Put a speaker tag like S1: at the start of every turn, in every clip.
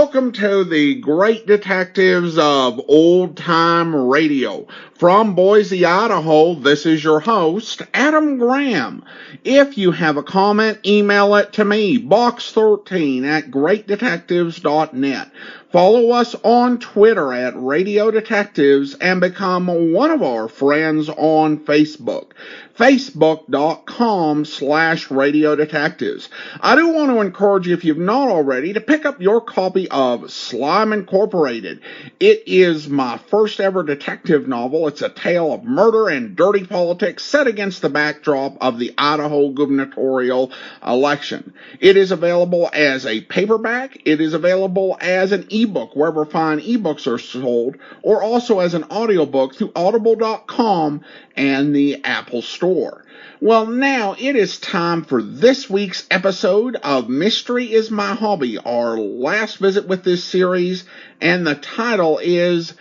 S1: welcome to the great detectives of old-time radio. From Boise, Idaho, this is your host, Adam Graham. If you have a comment, email it to me, box13@greatdetectives.net. Follow us on Twitter at Radio Detectives and become one of our friends on Facebook. Facebook.com/Radio Detectives. I do want to encourage you, if you've not already, to pick up your copy of Slime Incorporated. It is my first ever detective novel. It's a tale of murder and dirty politics set against the backdrop of the Idaho gubernatorial election. It is available as a paperback. It is available as an ebook wherever fine ebooks are sold, or also as an audiobook through audible.com and the Apple Store. Well, now it is time for this week's episode of Mystery is My Hobby, our last visit with this series, and the title is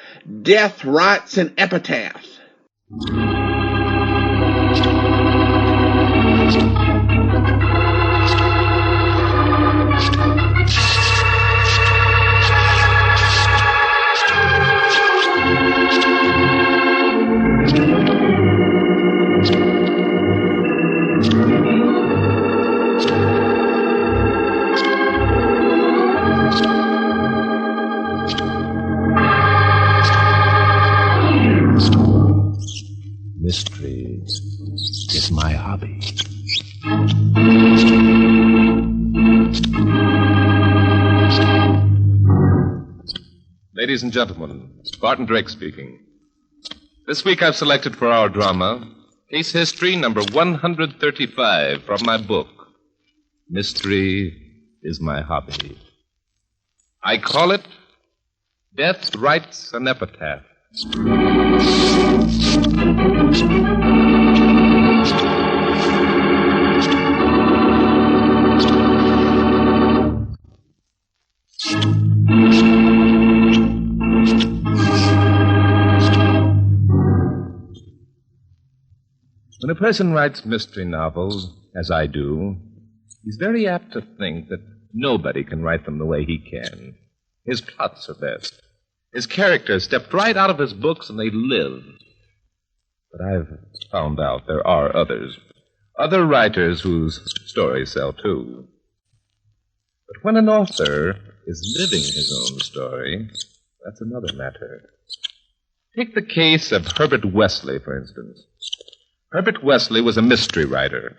S1: Death Writes an Epitath.
S2: Mystery is my hobby.
S3: Ladies and gentlemen, Barton Drake speaking. This week I've selected for our drama case history number 135 from my book, Mystery is My Hobby. I call it Death Writes an Epitaph. When a person writes mystery novels, as I do, he's very apt to think that nobody can write them the way he can. His plots are best. His characters stepped right out of his books and they live. But I've found out there are others. Other writers whose stories sell too. But when an author is living his own story, that's another matter. Take the case of Herbert Wesley, for instance. Herbert Wesley was a mystery writer.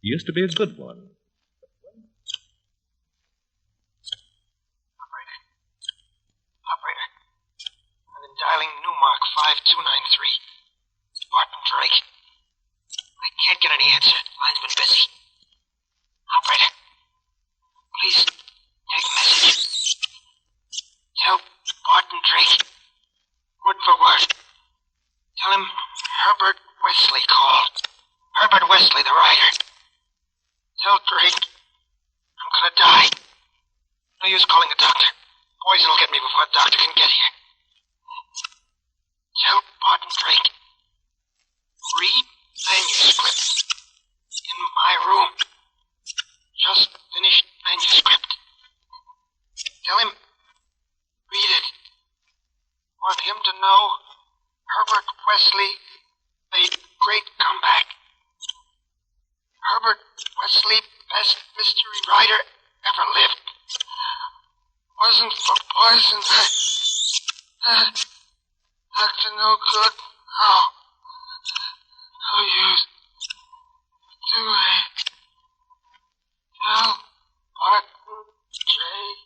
S3: He used to be a good one.
S4: Operator. I've been dialing Newmark 5293. Barton Drake. I can't get any answer. Line's been busy. Operator. Please take message. Tell Barton Drake. Word for word. Tell him Herbert Wesley called. Herbert Wesley, the writer. Tell Drake I'm gonna die. No use calling the doctor. Poison will get me before the doctor can get here. Tell Barton Drake. Read manuscript. In my room. Just finished manuscript. Tell him. Read it. Want him to know Herbert Wesley made great comeback. Herbert Wesley, best mystery writer ever lived. Wasn't for poison, Doctor no good. No use. Too late. Tell Barton Drake.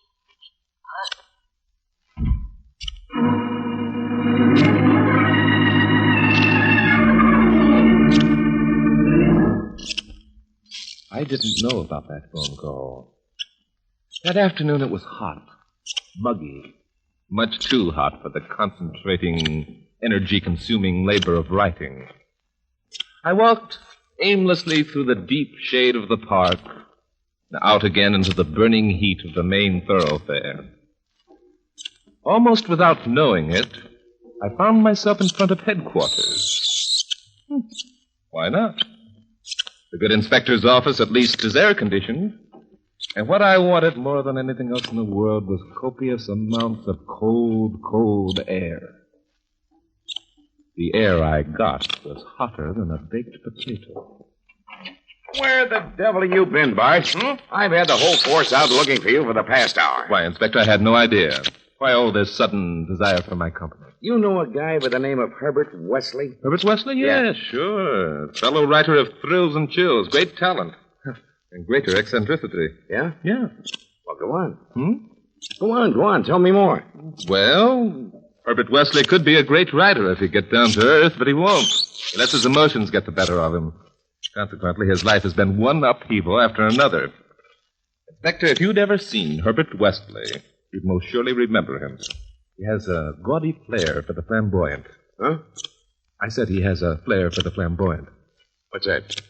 S3: I didn't know about that phone call. That afternoon it was hot, muggy, much too hot for the concentrating, energy-consuming labor of writing. I walked aimlessly through the deep shade of the park, and out again into the burning heat of the main thoroughfare. Almost without knowing it, I found myself in front of headquarters. Why not? The good inspector's office at least is air-conditioned. And what I wanted more than anything else in the world was copious amounts of cold, cold air. The air I got was hotter than a baked potato.
S5: Where the devil have you been, Bart? I've had the whole force out looking for you for the past hour.
S3: Why, Inspector, I had no idea. Why all this sudden desire for my company?
S5: You know a guy by the name of Herbert Wesley?
S3: Herbert Wesley? Yeah, sure. Fellow writer of Thrills and Chills. Great talent. And greater eccentricity.
S5: Yeah?
S3: Yeah.
S5: Well, go on. Go on. Tell me more.
S3: Well, Herbert Wesley could be a great writer if he'd get down to earth, but he won't. He lets his emotions get the better of him. Consequently, his life has been one upheaval after another. Inspector, if you'd ever seen Herbert Wesley, you'd most surely remember him. He has a gaudy flair for the flamboyant.
S5: Huh?
S3: I said he has a flair for the flamboyant.
S5: What's that?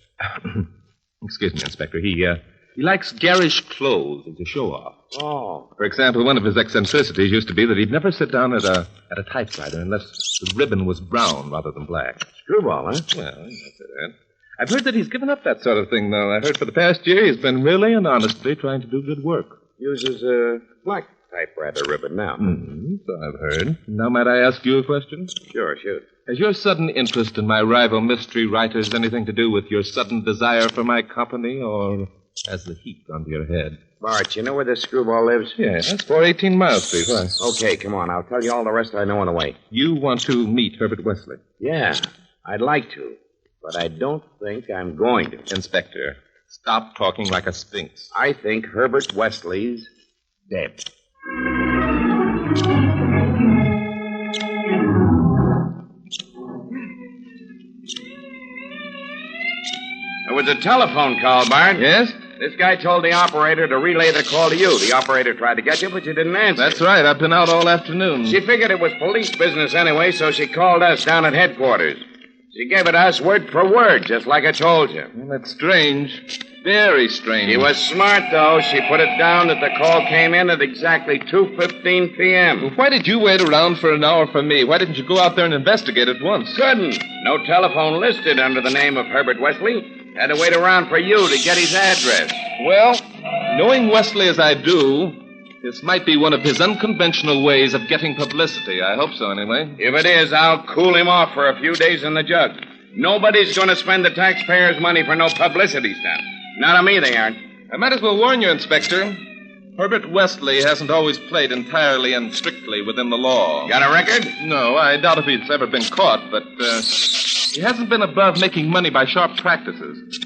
S3: Excuse me, Inspector. He likes garish clothes as a show-off.
S5: Oh.
S3: For example, one of his eccentricities used to be that he'd never sit down at a typewriter unless the ribbon was brown rather than black.
S5: Screwball, huh?
S3: Well, that's it. I've heard that he's given up that sort of thing, though. I heard for the past year he's been really and honestly trying to do good work.
S5: Uses a black typewriter ribbon now.
S3: So I've heard. Now, might I ask you a question?
S5: Sure, shoot.
S3: Has your sudden interest in my rival mystery writers anything to do with your sudden desire for my company, or has the heat gone to your head?
S5: Bart, you know where this screwball lives?
S3: Yes, 418 Mile Street. Why?
S5: Okay, come on. I'll tell you all the rest I know on the way.
S3: You want to meet Herbert Wesley?
S5: Yeah, I'd like to. But I don't think I'm going to.
S3: Inspector, stop talking like a sphinx.
S5: I think Herbert Wesley's dead. There was a telephone call, Bart.
S3: Yes?
S5: This guy told the operator to relay the call to you. The operator tried to get you, but you didn't answer.
S3: That's right. I've been out all afternoon.
S5: She figured it was police business anyway, so she called us down at headquarters. She gave it to us word for word, just like I told you.
S3: Well, that's strange. Very strange.
S5: She was smart, though. She put it down that the call came in at exactly 2:15 p.m.
S3: Well, why did you wait around for an hour for me? Why didn't you go out there and investigate at once?
S5: Couldn't. No telephone listed under the name of Herbert Wesley. Had to wait around for you to get his address.
S3: Well, knowing Wesley as I do, this might be one of his unconventional ways of getting publicity. I hope so, anyway.
S5: If it is, I'll cool him off for a few days in the jug. Nobody's going to spend the taxpayers' money for no publicity stunt. Not on me, they aren't.
S3: I might as well warn you, Inspector. Herbert Wesley hasn't always played entirely and strictly within the law.
S5: Got a record?
S3: No, I doubt if he's ever been caught, but he hasn't been above making money by sharp practices.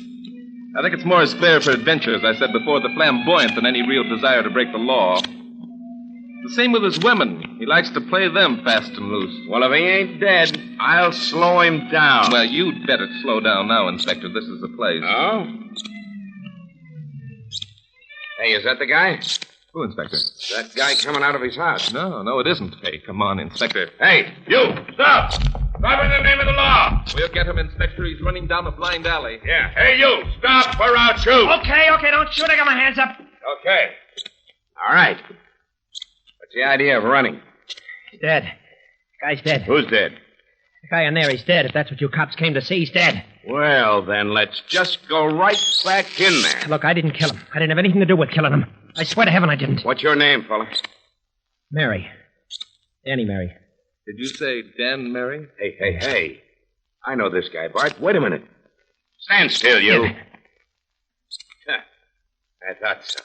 S3: I think it's more his flair for adventure, as I said before, the flamboyant, than any real desire to break the law. The same with his women. He likes to play them fast and loose.
S5: Well, if he ain't dead, I'll slow him down.
S3: Well, you'd better slow down now, Inspector. This is the place.
S5: Oh? Hey, is that the guy?
S3: Who, Inspector?
S5: That guy coming out of his house.
S3: No, it isn't. Hey, come on, Inspector.
S5: Hey, you! Stop! Stop in the name of the law!
S3: We'll get him, Inspector. He's running down a blind alley.
S5: Yeah. Hey, you! Stop or I'll shoot!
S6: Okay, don't shoot. I got my hands up.
S5: Okay. All right. What's the idea of running?
S6: He's dead. Guy's dead.
S5: Who's dead?
S6: The guy in there, he's dead. If that's what you cops came to see, he's dead.
S5: Well, then let's just go right back in there.
S6: Look, I didn't kill him. I didn't have anything to do with killing him. I swear to heaven I didn't.
S5: What's your name, fella?
S6: Mary. Danny Mary.
S3: Did you say Dan Mary?
S5: Hey. I know this guy, Bart. Wait a minute. Stand still, you. I thought so.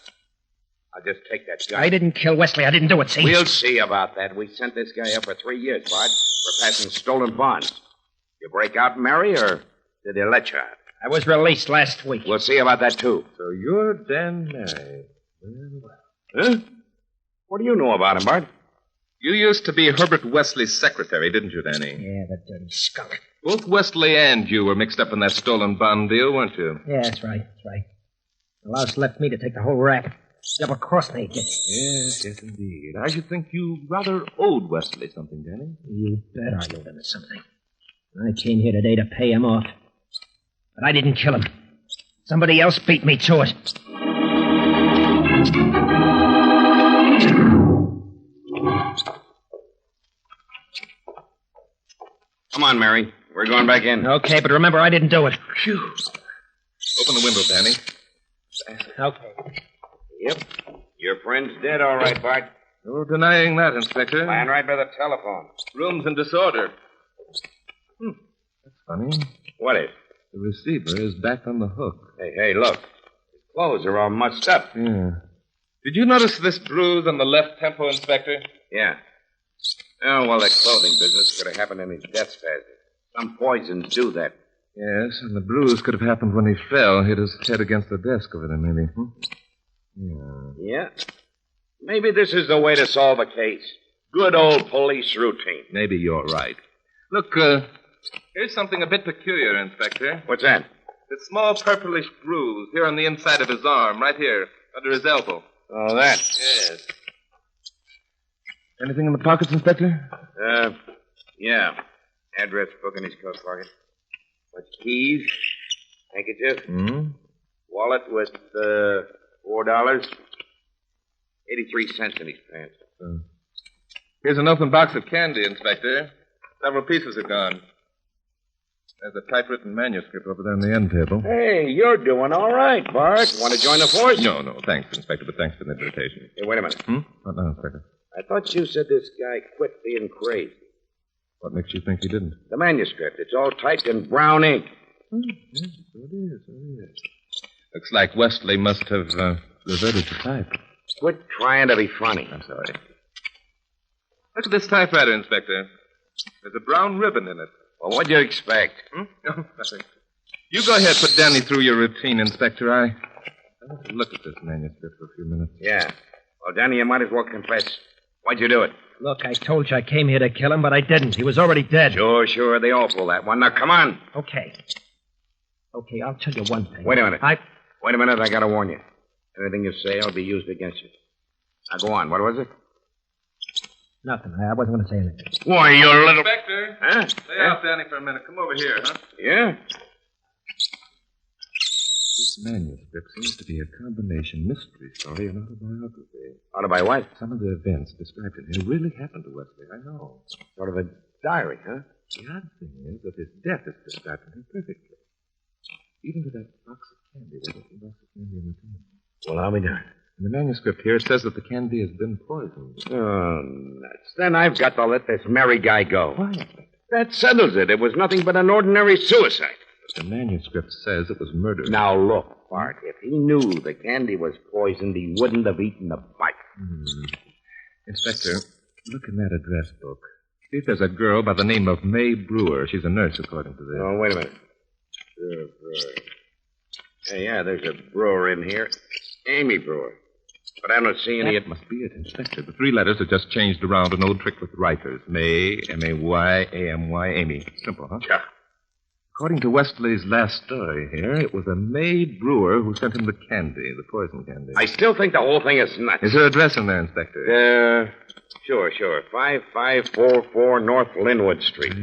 S5: I'll just take that gun.
S6: I didn't kill Wesley. I didn't do it, see?
S5: We'll see about that. We sent this guy up for 3 years, Bart, for passing stolen bonds. You break out, Mary, or did they let you out?
S6: I was released last week.
S5: We'll see about that, too.
S3: So you're Dan Mary.
S5: Huh? What do you know about him, Bart?
S3: You used to be Herbert Wesley's secretary, didn't you, Danny?
S6: Yeah, that dirty skunk.
S3: Both Wesley and you were mixed up in that stolen bond deal, weren't you?
S6: Yeah, that's right. The louse left me to take the whole rap. Double-crossed me, Dick.
S3: Yes, indeed. I should think you rather owed Wesley something, Danny.
S6: You bet I owed him something. I came here today to pay him off. But I didn't kill him. Somebody else beat me to it.
S5: Come on, Mary. We're going back in.
S6: Okay, but remember, I didn't do it. Phew.
S3: Open the window, Danny.
S6: Okay.
S5: Yep. Your friend's dead, all right, Bart.
S3: No denying that, Inspector.
S5: Lying right by the telephone.
S3: Room's in disorder. That's funny.
S5: What is?
S3: The receiver is back on the hook.
S5: Hey, look. His clothes are all mussed up.
S3: Yeah. Did you notice this bruise on the left temple, Inspector?
S5: Yeah. Oh, well, that clothing business could have happened in his death spasm. Some poisons do that.
S3: Yes, and the bruise could have happened when he fell, hit his head against the desk over there, maybe.
S5: Yeah. Maybe this is the way to solve a case. Good old police routine.
S3: Maybe you're right. Look, here's something a bit peculiar, Inspector.
S5: What's that?
S3: This small purplish bruise here on the inside of his arm, right here, under his elbow.
S5: Oh, that?
S3: Yes. Anything in the pockets, Inspector?
S5: Yeah. Address book in his coat pocket. What's keys? Handkerchief? Wallet with, $4. 83 cents in his pants.
S3: Here's an open box of candy, Inspector. Several pieces are gone. There's a typewritten manuscript over there on the end table.
S5: Hey, you're doing all right, Bart. Want to join the force?
S3: No, thanks, Inspector, but thanks for the invitation.
S5: Hey, wait a minute.
S3: What now, Inspector?
S5: I thought you said this guy quit being crazy.
S3: What makes you think he didn't?
S5: The manuscript. It's all typed in brown ink.
S3: Yes, so it is. Looks like Wesley must have reverted to type.
S5: Quit trying to be funny.
S3: I'm sorry. Look at this typewriter, Inspector. There's a brown ribbon in it.
S5: Well, what'd you expect?
S3: No, nothing. You go ahead, put Danny through your routine, Inspector. I want to look at this manuscript for a few minutes.
S5: Yeah. Well, Danny, you might as well confess. Why'd you do it?
S6: Look, I told you I came here to kill him, but I didn't. He was already dead.
S5: Sure. They all pull that one. Now, come on.
S6: Okay, I'll tell you one thing.
S5: Wait a minute. Wait a minute. I gotta warn you. Anything you say will be used against you. Now, go on. What was it?
S6: Nothing. I wasn't going to say anything.
S5: Why, you little...
S3: Inspector.
S5: Huh?
S3: Stay off Danny for a minute. Come over here, huh?
S5: Yeah?
S3: This manuscript seems to be a combination mystery story and autobiography.
S5: Autobiography what?
S3: Some of the events described in here really happened to Wesley, I know.
S5: Sort of a diary, huh?
S3: The odd thing is that his death is described in here perfectly. Even to that box of candy, there's a box of candy in the table.
S5: Well, I'll be darned.
S3: In the manuscript here, it says that the candy has been poisoned.
S5: Oh, nuts. Then I've got to let this merry guy go.
S3: Why?
S5: That settles it. It was nothing but an ordinary suicide.
S3: But the manuscript says it was murder.
S5: Now, look, Bart, if he knew the candy was poisoned, he wouldn't have eaten the bite.
S3: Inspector, look in that address book. See if there's a girl by the name of May Brewer. She's a nurse, according to this.
S5: Oh, wait a minute. Brewer. Hey, yeah, there's a Brewer in here. Amy Brewer. But I don't see any...
S3: That must be it, Inspector. The three letters are just changed around, an old trick with writers. May, M-A-Y, A-M-Y, Amy. Simple, huh?
S5: Yeah.
S3: According to Wesley's last story here, it was a May Brewer who sent him the candy, the poison candy.
S5: I still think the whole thing is nuts.
S3: Is her address in there, Inspector?
S5: Sure. 5544 North Linwood Street.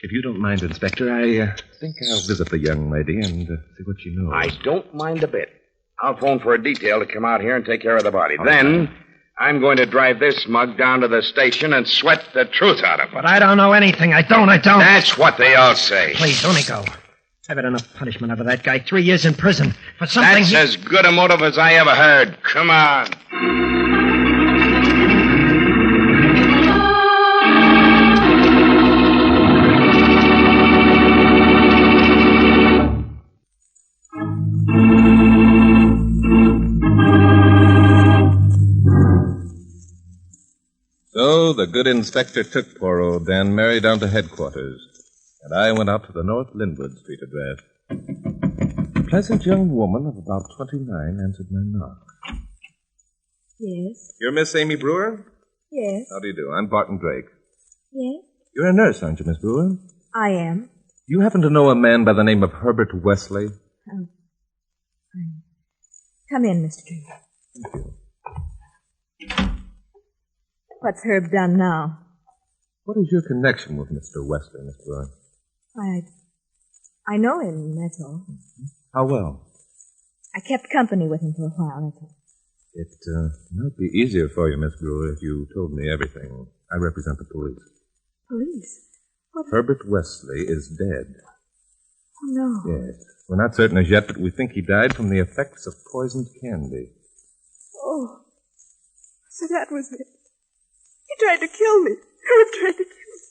S3: If you don't mind, Inspector, I think I'll visit the young lady and see what she knows.
S5: I don't mind a bit. I'll phone for a detail to come out here and take care of the body. Then, I'm going to drive this mug down to the station and sweat the truth out of him.
S6: But I don't know anything. I don't.
S5: That's what they all say.
S6: Please, don't he go. I've had enough punishment out of that guy. 3 years in prison for something
S5: That's as good a motive as I ever heard. Come on.
S3: So the good inspector took poor old Dan Mary down to headquarters, and I went out to the North Linwood Street address. A pleasant young woman of about 29 answered my knock.
S7: Yes.
S3: You're Miss Amy Brewer?
S7: Yes.
S3: How do you do? I'm Barton Drake.
S7: Yes.
S3: You're a nurse, aren't you, Miss Brewer?
S7: I am.
S3: You happen to know a man by the name of Herbert Wesley?
S7: Come in, Mr. Drake.
S3: Thank you.
S7: What's Herb done now?
S3: What is your connection with Mr. Wesley, Miss Brewer?
S7: I know him, that's all.
S3: How well?
S7: I kept company with him for a while, that's all.
S3: It might be easier for you, Miss Brewer, if you told me everything. I represent the police.
S7: Police? What?
S3: Herbert Wesley is dead.
S7: Oh, no.
S3: Yes. We're not certain as yet, but we think he died from the effects of poisoned candy.
S7: Oh. So that was it. He tried to kill me. Herb tried to kill me.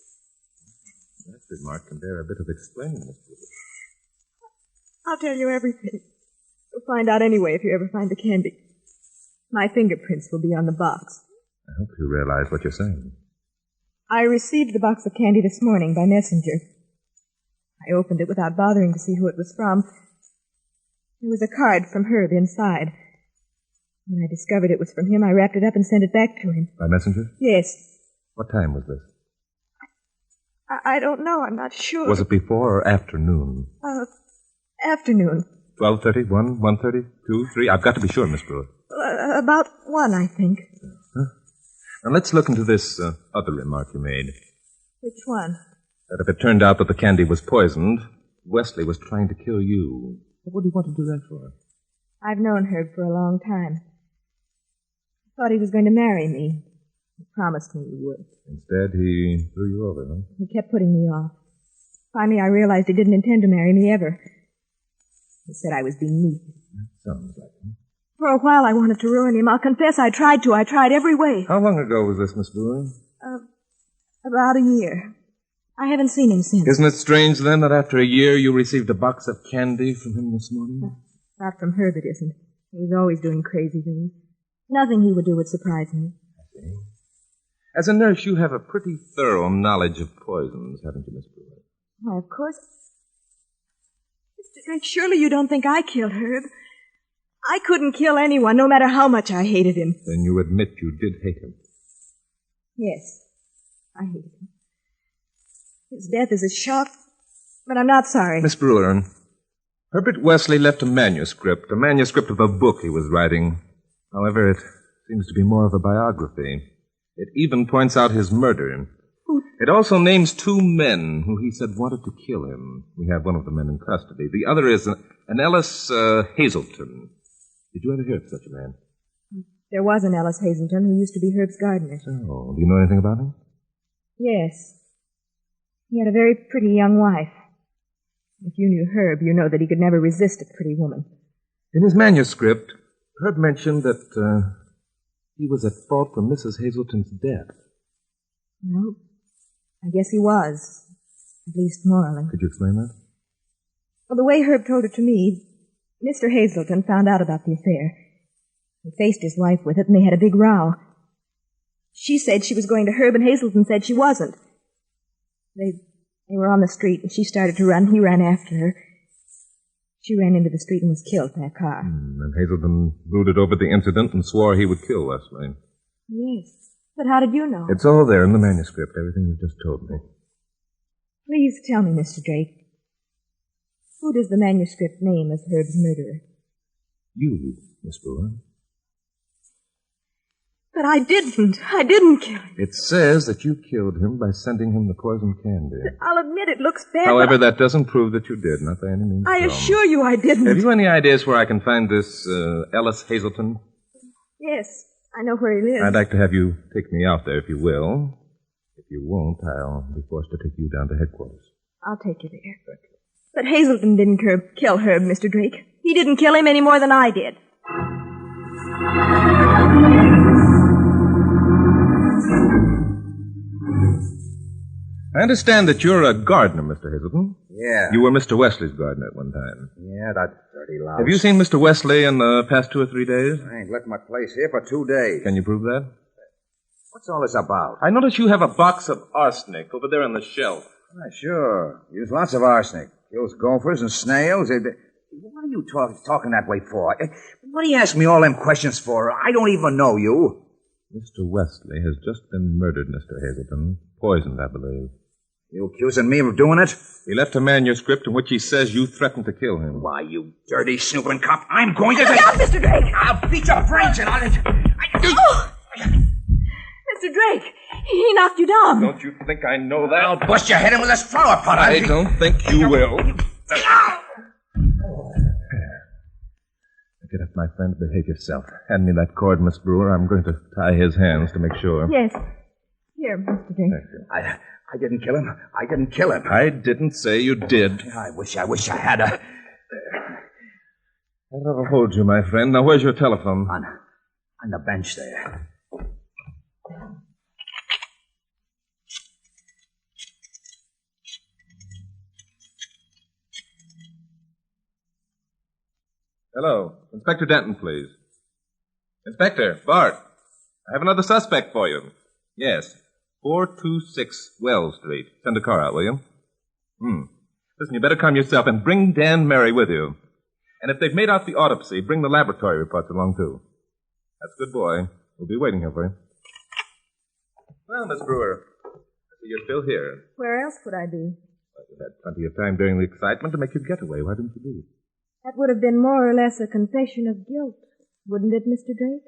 S3: That remark can bear a bit of explaining, Miss Brewer.
S7: I'll tell you everything. You'll find out anyway if you ever find the candy. My fingerprints will be on the box.
S3: I hope you realize what you're saying.
S7: I received the box of candy this morning by messenger. I opened it without bothering to see who it was from. There was a card from Herb inside. When I discovered it was from him, I wrapped it up and sent it back to him.
S3: By messenger?
S7: Yes.
S3: What time was this?
S7: I don't know. I'm not sure.
S3: Was it before or after noon?
S7: Afternoon.
S3: 12:30, 1, 1:30, 2, 3? I've got to be sure, Miss Brewer.
S7: About 1, I think.
S3: Huh? Now let's look into this other remark you made.
S7: Which one?
S3: That if it turned out that the candy was poisoned, Wesley was trying to kill you. What would he want to do that for?
S7: I've known Herb for a long time. I thought he was going to marry me. He promised me he would.
S3: Instead, he threw you over, huh?
S7: He kept putting me off. Finally, I realized he didn't intend to marry me ever. He said I was beneath him.
S3: That sounds like him.
S7: For a while, I wanted to ruin him. I'll confess I tried to. I tried every way.
S3: How long ago was this, Miss Brewer?
S7: About a year. I haven't seen him since.
S3: Isn't it strange, then, that after a year you received a box of candy from him this morning?
S7: Not from Herb, it isn't. He was always doing crazy things. Nothing he would do would surprise me.
S3: I see. As a nurse, you have a pretty thorough knowledge of poisons, haven't you, Miss Brewer?
S7: Why, of course. Mr. Drake, surely you don't think I killed Herb. I couldn't kill anyone, no matter how much I hated him.
S3: Then you admit you did hate him.
S7: Yes, I hated him. His death is a shock, but I'm not sorry.
S3: Miss Brewer, Herbert Wesley left a manuscript of a book he was writing. However, it seems to be more of a biography. It even points out his murder. It also names 2 men who he said wanted to kill him. We have one of the men in custody. The other is an Ellis Hazelton. Did you ever hear of such a man?
S7: There was an Ellis Hazelton who used to be Herb's gardener.
S3: Oh, do you know anything about him?
S7: Yes. He had a very pretty young wife. If you knew Herb, you know that he could never resist a pretty woman.
S3: In his manuscript, Herb mentioned that he was at fault for Mrs. Hazelton's death.
S7: Well, I guess he was. At least morally.
S3: Could you explain that?
S7: Well, the way Herb told it to me, Mr. Hazelton found out about the affair. He faced his wife with it, and they had a big row. She said she was going to Herb, and Hazelton said she wasn't. They were on the street, and she started to run. He ran after her. She ran into the street and was killed by a car.
S3: And Hazelton brooded over the incident and swore he would kill Wesley.
S7: Yes. But how did you know?
S3: It's all there in the manuscript, everything you just told me.
S7: Please tell me, Mr. Drake. Who does the manuscript name as Herb's murderer?
S3: You, Miss Brewer.
S7: But I didn't. I didn't kill him.
S3: It says that you killed him by sending him the poisoned candy.
S7: I'll admit it looks bad.
S3: However, that doesn't prove that you did, not by any means.
S7: I assure you I didn't.
S3: Have you any ideas where I can find this Ellis Hazelton?
S7: Yes, I know where he lives.
S3: I'd like to have you take me out there if you will. If you won't, I'll be forced to take you down to headquarters.
S7: I'll take you there. But Hazelton didn't kill Herb, Mr. Drake. He didn't kill him any more than I did.
S3: I understand that you're a gardener, Mr. Hazelton.
S5: Yeah.
S3: You were Mr. Wesley's gardener at one time.
S5: Yeah, that dirty louse.
S3: Have you seen Mr. Wesley in the past 2 or 3 days?
S5: I ain't left my place here for 2 days.
S3: Can you prove that?
S5: What's all this about?
S3: I notice you have a box of arsenic over there on the shelf.
S5: Sure. Use lots of arsenic. Kills gophers and snails. What are you talking that way for? What do you ask me all them questions for? I don't even know you.
S3: Mr. Wesley has just been murdered, Mr. Hazelton. Poisoned, I believe.
S5: You accusing me of doing it?
S3: He left a manuscript in which he says you threatened to kill him.
S5: Why, you dirty snooping cop, I'm going to...
S7: Look out, Mr. Drake!
S5: I'll beat your brains and
S7: Mr. Drake, he knocked you down.
S3: Don't you think I know that?
S5: I'll bust your head in with this flower pot.
S3: I don't think you will. Get up, my friend. Behave yourself. Hand me that cord, Miss Brewer. I'm going to tie his hands to make sure.
S7: Yes. Here, Mr. Drake.
S3: Thank you.
S5: I didn't kill him. I didn't kill him.
S3: I didn't say you did.
S5: I wish I had a...
S3: I'll never hold you, my friend. Now, where's your telephone?
S5: On the bench there.
S3: Hello. Inspector Denton, please. Inspector, Bart. I have another suspect for you. Yes. 426 Wells Street. Send a car out, will you? Listen, you better come yourself and bring Dan Mary with you. And if they've made out the autopsy, bring the laboratory reports along, too. That's a good boy. We'll be waiting here for you. Well, Miss Brewer, I see you're still here.
S7: Where else would I be?
S3: Well, you had plenty of time during the excitement to make your getaway. Why didn't you leave?
S7: That would have been more or less a confession of guilt, wouldn't it, Mr. Drake?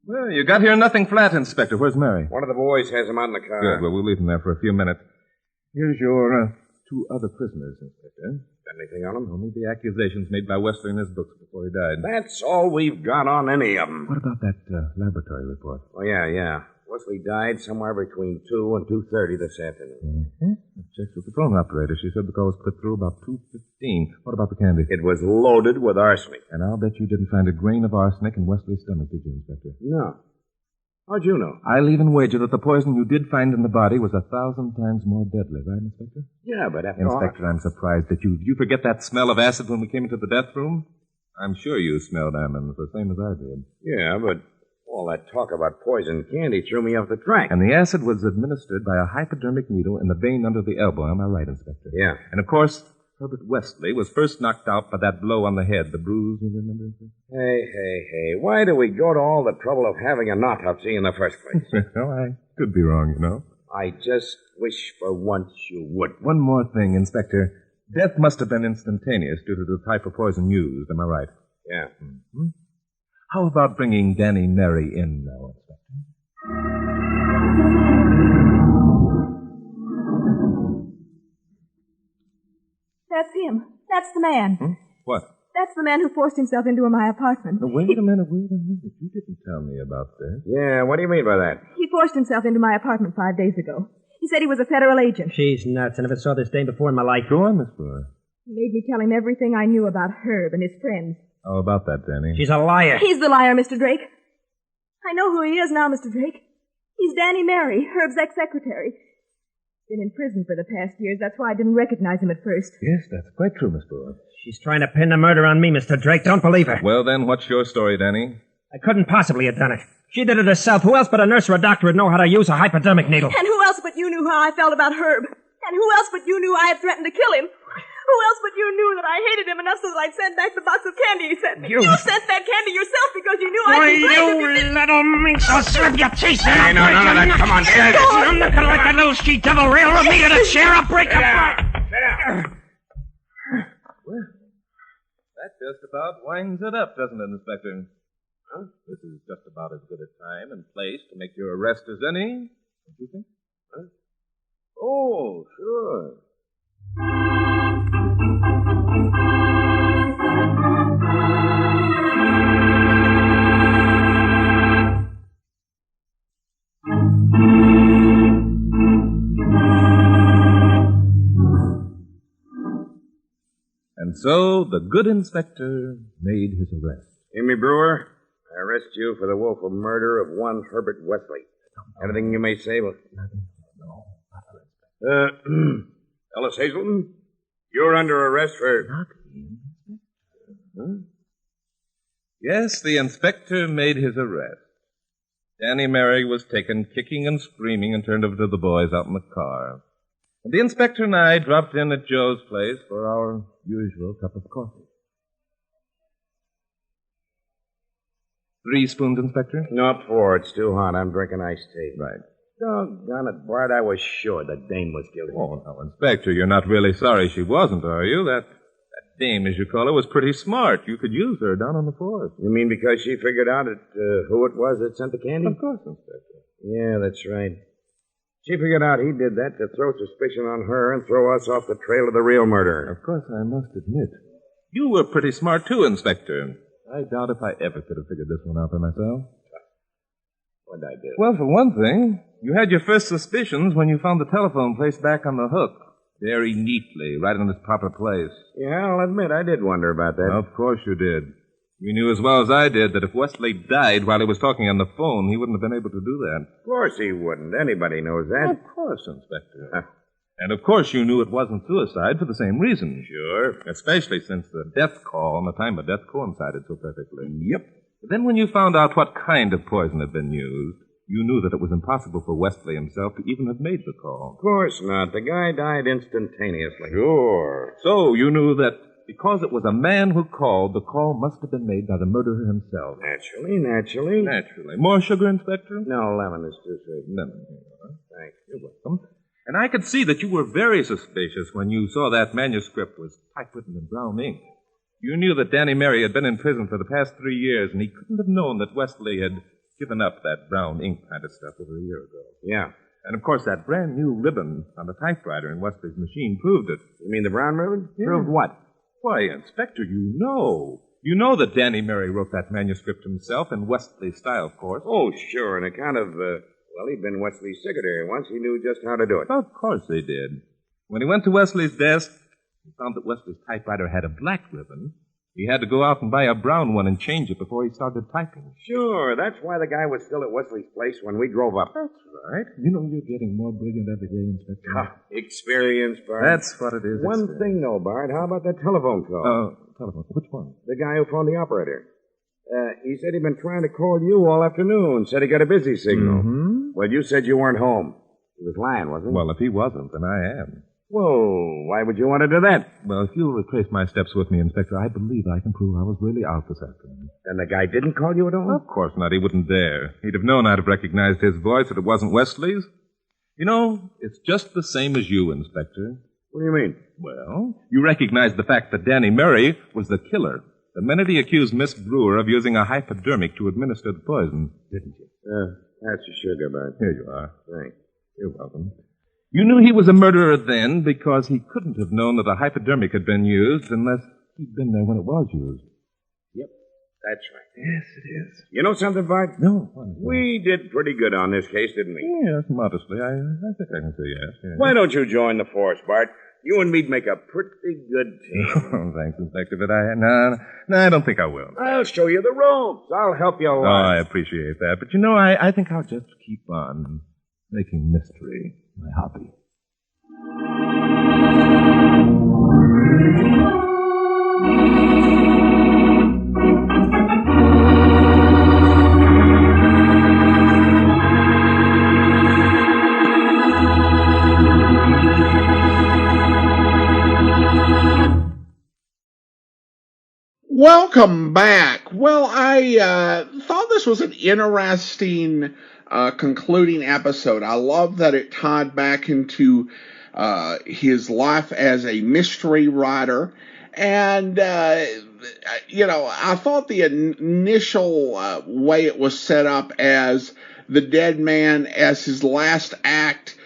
S3: Well, you got here nothing flat, Inspector. Where's Mary?
S5: One of the boys has him out in the car.
S3: Good. Well, we'll leave him there for a few minutes. Here's your two other prisoners, Inspector.
S5: Got anything on him?
S3: Only the accusations made by Wesley in his books before he died.
S5: That's all we've got on any of them.
S3: What about that laboratory report?
S5: Oh, yeah. Wesley died somewhere between 2 and 2:30 this afternoon.
S3: I checked with the phone operator. She said the call was put through about 2:15. What about the candy?
S5: It was loaded with arsenic.
S3: And I'll bet you didn't find a grain of arsenic in Wesley's stomach, did you, Inspector?
S5: No. How'd you know?
S3: I'll even wager that the poison you did find in the body was 1,000 times more deadly, right, Inspector?
S5: Yeah, but after all...
S3: Inspector, I'm surprised that you forget that smell of acid when we came into the death room? I'm sure you smelled onions the same as I did.
S5: Yeah, but all that talk about poison candy threw me off the track.
S3: And the acid was administered by a hypodermic needle in the vein under the elbow. Am I right, Inspector?
S5: Yeah.
S3: And, of course, Herbert Wesley was first knocked out by that blow on the head, the bruise, you remember?
S5: Hey. Why do we go to all the trouble of having an autopsy in the first place?
S3: Well, I could be wrong, you know.
S5: I just wish for once you would.
S3: One more thing, Inspector. Death must have been instantaneous due to the type of poison used. Am I right?
S5: Yeah.
S3: Mm-hmm. How about bringing Danny Mary in now, Inspector?
S7: That's him. That's the man.
S3: What?
S7: That's the man who forced himself into my apartment.
S3: Now, wait a minute. You didn't tell me about this.
S5: Yeah, what do you mean by that?
S7: He forced himself into my apartment 5 days ago. He said he was a federal agent.
S6: She's nuts. I never saw this dame before in my life.
S3: Go on, Miss Brewer.
S7: He made me tell him everything I knew about Herb and his friends.
S3: How about that, Danny?
S6: She's a liar.
S7: He's the liar, Mr. Drake. I know who he is now, Mr. Drake. He's Danny Mary, Herb's ex-secretary. Been in prison for the past years. That's why I didn't recognize him at first.
S3: Yes, that's quite true, Miss Brewer.
S6: She's trying to pin the murder on me, Mr. Drake. Don't believe her.
S3: Well, then, what's your story, Danny?
S6: I couldn't possibly have done it. She did it herself. Who else but a nurse or a doctor would know how to use a hypodermic needle?
S7: And who else but you knew how I felt about Herb? And who else but you knew I had threatened to kill him? Who else but you knew that I hated him enough so that I'd send back the box of candy he sent me? You sent that candy yourself because you knew
S6: Why,
S7: I'd be
S6: you little minx! I'll serve your teeth.
S5: Hey, no, come on, get it.
S6: I'm not gonna let that little she devil railroad me to the chair. I'll break up.
S3: Well, that just about winds it up, doesn't it, Inspector? Huh? This is just about as good a time and place to make your arrest as any, don't you think? Huh? Oh, sure. And so the good inspector made his arrest.
S5: Amy Brewer, I arrest you for the willful murder of one Herbert Wesley. Anything you may say?
S3: No.
S5: Ellis Hazelton, you're under arrest for...
S3: Not him. Huh? Yes, the inspector made his arrest. Danny Mary was taken kicking and screaming and turned over to the boys out in the car. And the inspector and I dropped in at Joe's place for our usual cup of coffee. 3 spoons, Inspector?
S5: No, 4. It's too hot. I'm drinking iced tea.
S3: Right.
S5: Doggone it, Bart. I was sure the dame was guilty.
S3: Oh, no, Inspector, you're not really sorry she wasn't, are you? That dame, as you call her, was pretty smart. You could use her down on the force.
S5: You mean because she figured out who it was that sent the candy?
S3: Of course, Inspector.
S5: Yeah, that's right. She figured out he did that to throw suspicion on her and throw us off the trail of the real murderer.
S3: Of course, I must admit. You were pretty smart, too, Inspector. I doubt if I ever could have figured this one out by myself.
S8: What did I do?
S3: Well, for one thing, you had your first suspicions when you found the telephone placed back on the hook. Very neatly, right in its proper place.
S8: Yeah, I'll admit, I did wonder about that.
S3: Of course you did. You knew as well as I did that if Wesley died while he was talking on the phone, he wouldn't have been able to do that.
S8: Of course he wouldn't. Anybody knows that.
S3: Of course, Inspector. And of course you knew it wasn't suicide for the same reason.
S8: Sure.
S3: Especially since the death call and the time of death coincided so perfectly.
S8: Yep.
S3: But then when you found out what kind of poison had been used, you knew that it was impossible for Wesley himself to even have made the call.
S8: Of course not. The guy died instantaneously.
S3: Sure. So you knew that because it was a man who called, the call must have been made by the murderer himself.
S8: Naturally.
S3: Naturally. More sugar, Inspector?
S8: No, lemon is too sweet.
S3: Lemon. Here you are.
S8: Thanks. You're
S3: welcome. And I could see that you were very suspicious when you saw that manuscript was typewritten in brown ink. You knew that Danny Mary had been in prison for the past 3 years, and he couldn't have known that Wesley had given up that brown ink kind of stuff over a year ago.
S8: Yeah.
S3: And, of course, that brand new ribbon on the typewriter in Wesley's machine proved it.
S8: You mean the brown ribbon?
S3: Yeah.
S8: Proved what?
S3: Why, Inspector, you know. You know that Danny Mary wrote that manuscript himself in Wesley's style, of course.
S8: Oh, sure, on account of, well, he'd been Wesley's secretary once. He knew just how to do it.
S3: Of course they did. When he went to Wesley's desk, he found that Wesley's typewriter had a black ribbon. He had to go out and buy a brown one and change it before he started typing.
S8: Sure, that's why the guy was still at Wesley's place when we drove up.
S3: That's right. You know, you're getting more brilliant every day, Inspector.
S8: Experience, Bart.
S3: That's what it is.
S8: One thing, though, Bart. How about that telephone call?
S3: Telephone? Which one?
S8: The guy who phoned the operator. He said he'd been trying to call you all afternoon. Said he got a busy signal.
S3: Mm-hmm.
S8: Well, you said you weren't home. He was lying, wasn't he?
S3: Well, if he wasn't, then I am.
S8: Whoa, why would you want to do that?
S3: Well, if you'll retrace my steps with me, Inspector, I believe I can prove I was really out this afternoon.
S8: And the guy didn't call you at all?
S3: Of course not. He wouldn't dare. He'd have known I'd have recognized his voice if it wasn't Wesley's. You know, it's just the same as you, Inspector.
S8: What do you mean?
S3: Well, you recognized the fact that Danny Murray was the killer the minute he accused Miss Brewer of using a hypodermic to administer the poison, didn't you?
S8: That's your sugar, Bart.
S3: Here you are.
S8: Thanks.
S3: You're welcome. You knew he was a murderer then because he couldn't have known that a hypodermic had been used unless he'd been there when it was used.
S8: Yep, that's right.
S3: Yes, it is.
S8: You know something, Bart?
S3: No.
S8: We did pretty good on this case, didn't we?
S3: Yes, modestly. I think I can say yes.
S8: Why don't you join the force, Bart? You and me'd make a pretty good team.
S3: Oh, thanks, Inspector, but no, I don't think I will.
S8: I'll show you the ropes. I'll help you a lot.
S3: Oh, I appreciate that. But, you know, I think I'll just keep on making mystery my hobby.
S1: Welcome back. Well, I thought this was an interesting concluding episode. I love that it tied back into his life as a mystery writer. And, I thought the initial way it was set up as the dead man as his last act,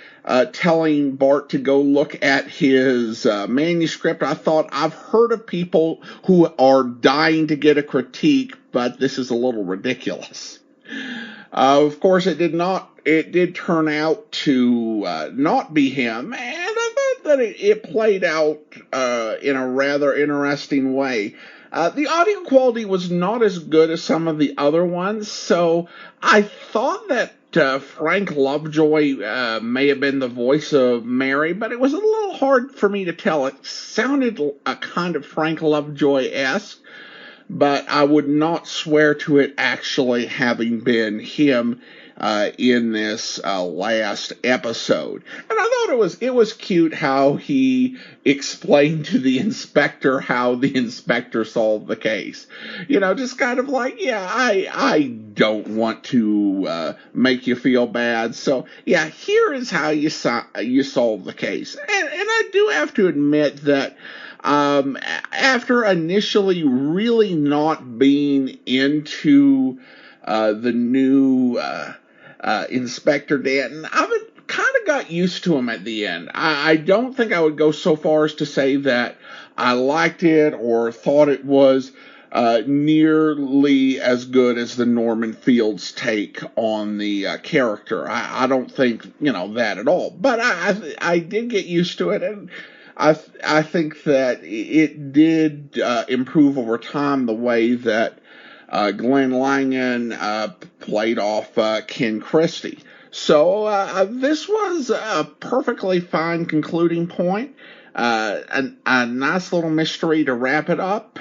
S1: telling Bart to go look at his manuscript. I thought, I've heard of people who are dying to get a critique, but this is a little ridiculous. Of course, it did turn out to not be him, and I thought that it played out in a rather interesting way. The audio quality was not as good as some of the other ones, so I thought that Frank Lovejoy may have been the voice of Mary, but it was a little hard for me to tell. It sounded a kind of Frank Lovejoy-esque, but I would not swear to it actually having been him in this last episode. And I thought it was cute how he explained to the inspector how the inspector solved the case. Just kind of like, yeah, I don't want to make you feel bad. So, yeah, here is how you solve the case. And I do have to admit that after initially really not being into the new Inspector Denton, I've kind of got used to him at the end. I don't think I would go so far as to say that I liked it or thought it was nearly as good as the Norman Fields take on the character. I don't think, that at all. But I did get used to it, and I think that it did improve over time the way that Glenn Langan played off Ken Christie. So this was a perfectly fine concluding point, a nice little mystery to wrap it up.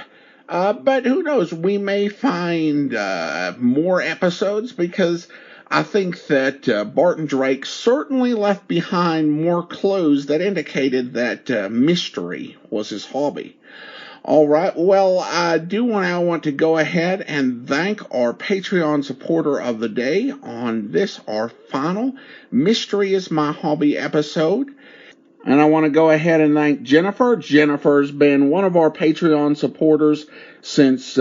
S1: But who knows? We may find more episodes, because I think that Barton Drake certainly left behind more clues that indicated that mystery was his hobby. All right, well, I do want to go ahead and thank our Patreon supporter of the day on this, our final Mystery is My Hobby episode. And I want to go ahead and thank Jennifer. Jennifer's been one of our Patreon supporters since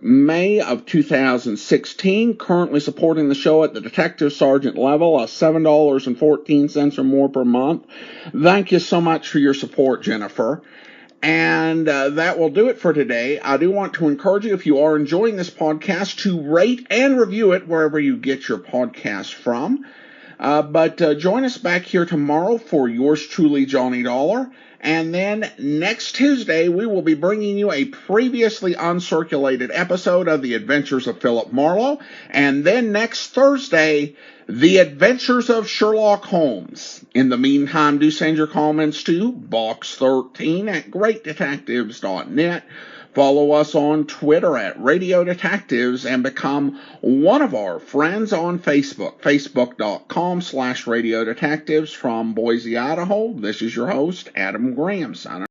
S1: May of 2016, currently supporting the show at the Detective Sergeant level, $7.14 or more per month. Thank you so much for your support, Jennifer. And that will do it for today. I do want to encourage you, if you are enjoying this podcast, to rate and review it wherever you get your podcast from. But join us back here tomorrow for yours truly, Johnny Dollar. And then next Tuesday, we will be bringing you a previously uncirculated episode of The Adventures of Philip Marlowe. And then next Thursday, The Adventures of Sherlock Holmes. In the meantime, do send your comments to box13 at greatdetectives.net. Follow us on Twitter at Radio Detectives and become one of our friends on Facebook, facebook.com/Radio Detectives. From Boise, Idaho, this is your host, Adam Graham, signing